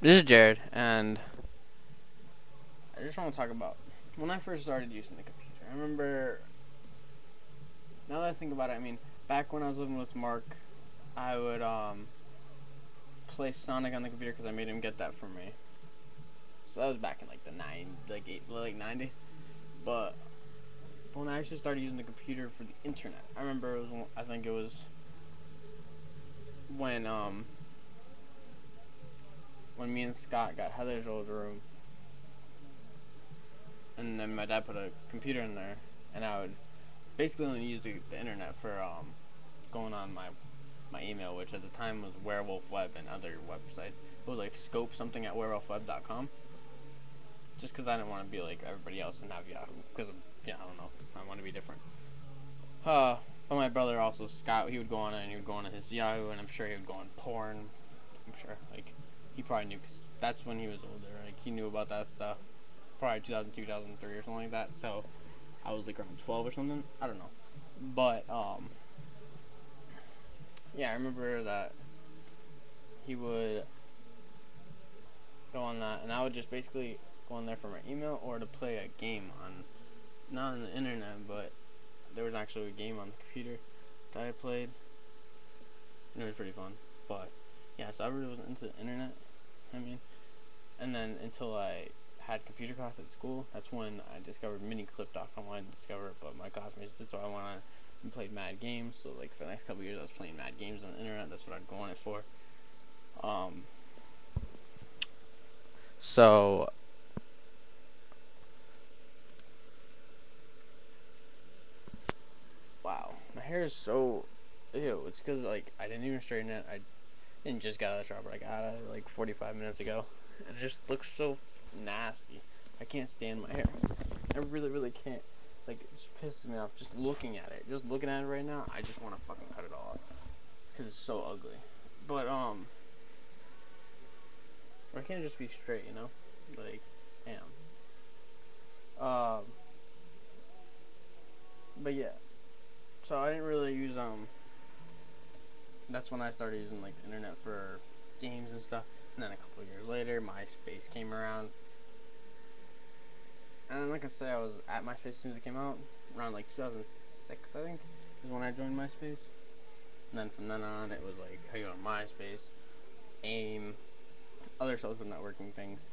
This is Jared, and I just want to talk about when I first started using the computer. I remember, now that I think about it, I mean, back when I was living with Mark, I would play Sonic on the computer because I made him get that for me. So that was back in like the late 90s. But when I actually started using the computer for the internet, I remember I think it was when me and Scott got Heather's old room, and then my dad put a computer in there, and I would basically only use the internet for going on my email, which at the time was Werewolf Web and other websites. It was like scope something at werewolfweb.com. Just because I didn't want to be like everybody else and have Yahoo, because I don't know, I want to be different. But my brother also, Scott, he would go on it, and he would go on his Yahoo, and I'm sure he would go on porn. I'm sure, like, he probably knew, because that's when he was older, like, he knew about that stuff. Probably 2002, 2003 or something like that, so I was like around 12 or something, I don't know. But, yeah, I remember that he would go on that, and I would just basically go on there for my email or to play a game on, not on the internet, but there was actually a game on the computer that I played, and it was pretty fun. But yeah, so I really wasn't into the internet, I mean, and then until I had computer class at school, that's when I discovered miniclip.com. I didn't discover it, but my classmates did, so I went on and played mad games. So like for the next couple of years I was playing mad games on the internet. That's what I'd go on it for. So wow, my hair is so ew. It's because like I didn't even straighten it. I didn't just get out of the shower. I got out of it like 45 minutes ago. It just looks so nasty. I can't stand my hair. I really can't. Like, it just pisses me off just looking at it. Just looking at it right now, I just want to fucking cut it all off because it's so ugly. But or I can't just be straight, you know? Like, damn. But yeah. So I didn't really use that's when I started using like the internet for games and stuff. And then a couple of years later, MySpace came around. And like I said, I was at MySpace as soon as it came out, around like 2006, I think, is when I joined MySpace. And then from then on, it was like, how you go on MySpace, AIM, other social networking things,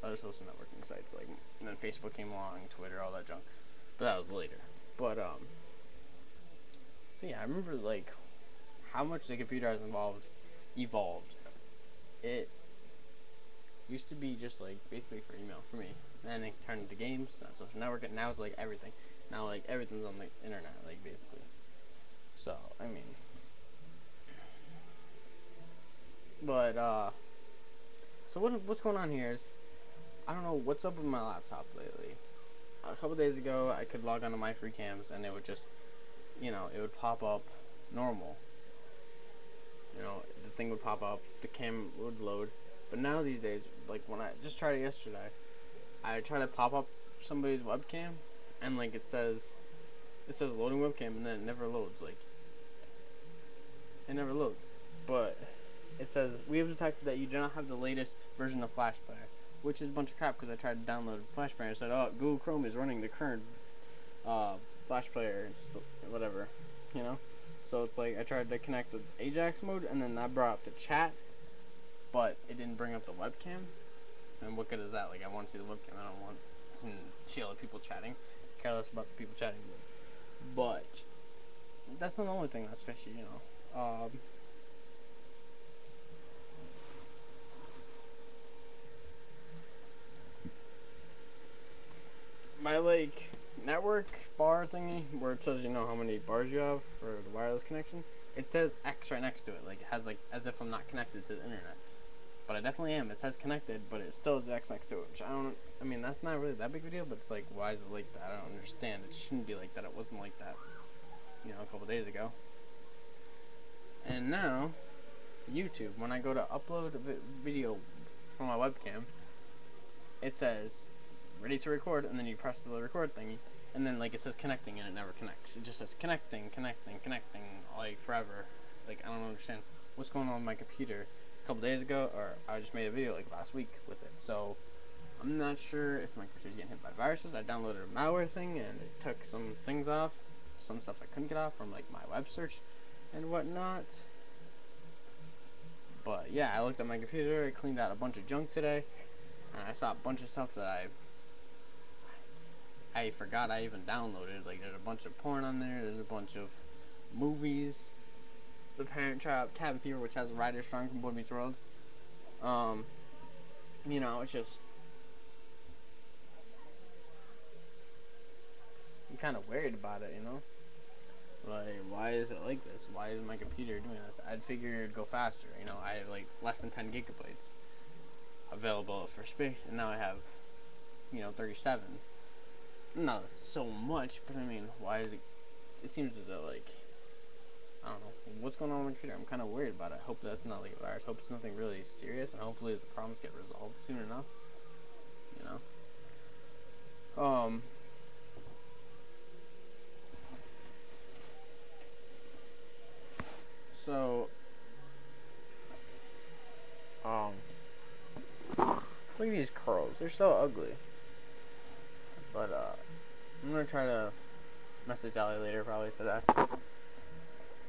other social networking sites, like, and then Facebook came along, Twitter, all that junk. But that was later. But, so yeah, I remember, like, how much the computer has evolved. It used to be just like basically for email for me, and then it turned into games, not social network, and now it's like everything. Now like everything's on the internet, like basically. So I mean, but so what's going on here is I don't know what's up with my laptop lately. A couple days ago, I could log on to my free cams, and it would just, it would pop up normal. The thing would pop up, the cam would load. But now these days, like when I just tried it yesterday, I try to pop up somebody's webcam, and like it says loading webcam, and then it never loads. Like it never loads. But it says we have detected that you do not have the latest version of Flash Player, which is a bunch of crap because I tried to download Flash Player and said, oh, Google Chrome is running the current Flash Player and whatever, So it's like I tried to connect with Ajax mode, and then that brought up the chat. But it didn't bring up the webcam, and what good is that? Like, I want to see the webcam. I don't want to see other people chatting. Careless about the people chatting. But that's not the only thing that's fishy, My like network bar thingy where it says how many bars you have for the wireless connection. It says X right next to it, like it has like as if I'm not connected to the internet. But I definitely am. It says connected, but it still has X next to it, which I mean, that's not really that big of a deal, but it's like, why is it like that? I don't understand. It shouldn't be like that. It wasn't like that, a couple days ago. And now, YouTube, when I go to upload a video from my webcam, it says, ready to record, and then you press the record thingy, and then, like, it says connecting, and it never connects. It just says connecting, like, forever. like I don't understand what's going on with my computer. A couple days ago, or I just made a video like last week with it, so I'm not sure if my computer's getting hit by viruses. I downloaded a malware thing and it took some things off, some stuff I couldn't get off from like my web search and whatnot. But yeah, I looked at my computer, I cleaned out a bunch of junk today, and I saw a bunch of stuff that I forgot I even downloaded. Like there's a bunch of porn on there, there's a bunch of movies, The Parent Trap, Cabin Fever, which has Ryder Strong from Boy Meets World. You know, it's just, I'm kind of worried about it, you know? Like, why is it like this? Why is my computer doing this? I'd figure it'd go faster, you know? I have like less than 10 gigabytes available for space, and now I have, you know, 37. Not so much, but I mean, why is it? It seems as though, like, I don't know what's going on with my computer. I'm kind of worried about it. I hope that's not like a virus. Hope it's nothing really serious, and hopefully the problems get resolved soon enough. You know. So, look at these curls. They're so ugly. But I'm gonna try to message Allie later, probably today.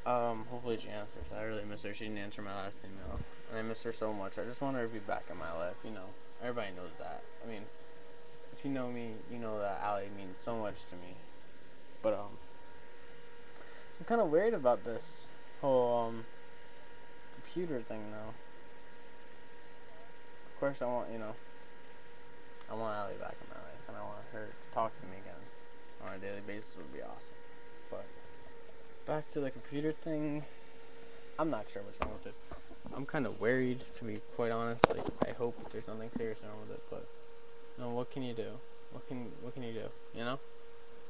Hopefully she answers. I really miss her. She didn't answer my last email, and I miss her so much. I just want her to be back in my life. You know, everybody knows that. I mean, if you know me, you know that Allie means so much to me. But I'm kind of worried about this whole computer thing now. Of course, I want Allie back in my life, and I want her to talk to me again on a daily basis. Would be awesome. But back to the computer thing, I'm not sure what's wrong with it. I'm kind of worried, to be quite honest. Like, I hope there's nothing serious wrong with it, but you know, what can you do? What can you do? You know?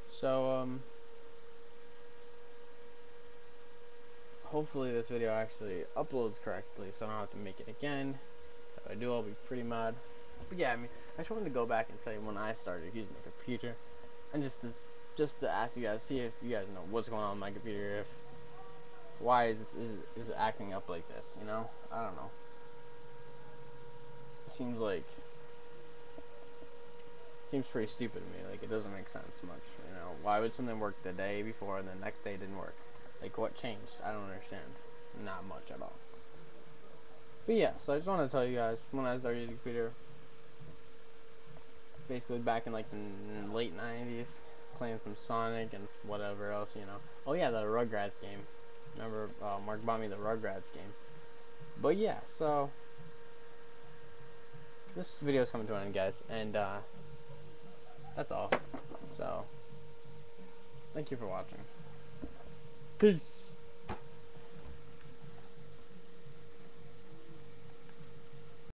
So hopefully this video actually uploads correctly, so I don't have to make it again. If I do, I'll be pretty mad. But yeah, I mean, I just wanted to go back and say when I started using the computer, and just to ask you guys, see if you guys know what's going on with my computer. If why is it acting up like this? You know, I don't know. It seems pretty stupid to me. Like, it doesn't make sense much. You know, why would something work the day before and the next day didn't work? Like, what changed? I don't understand. Not much at all. But yeah, so I just want to tell you guys, when I started using the computer, basically back in like the late 90s, playing some Sonic and whatever else, you know. Oh yeah, the Rugrats game. Remember, Mark bought me the Rugrats game. But yeah, so this video is coming to an end, guys, and that's all. So thank you for watching. Peace.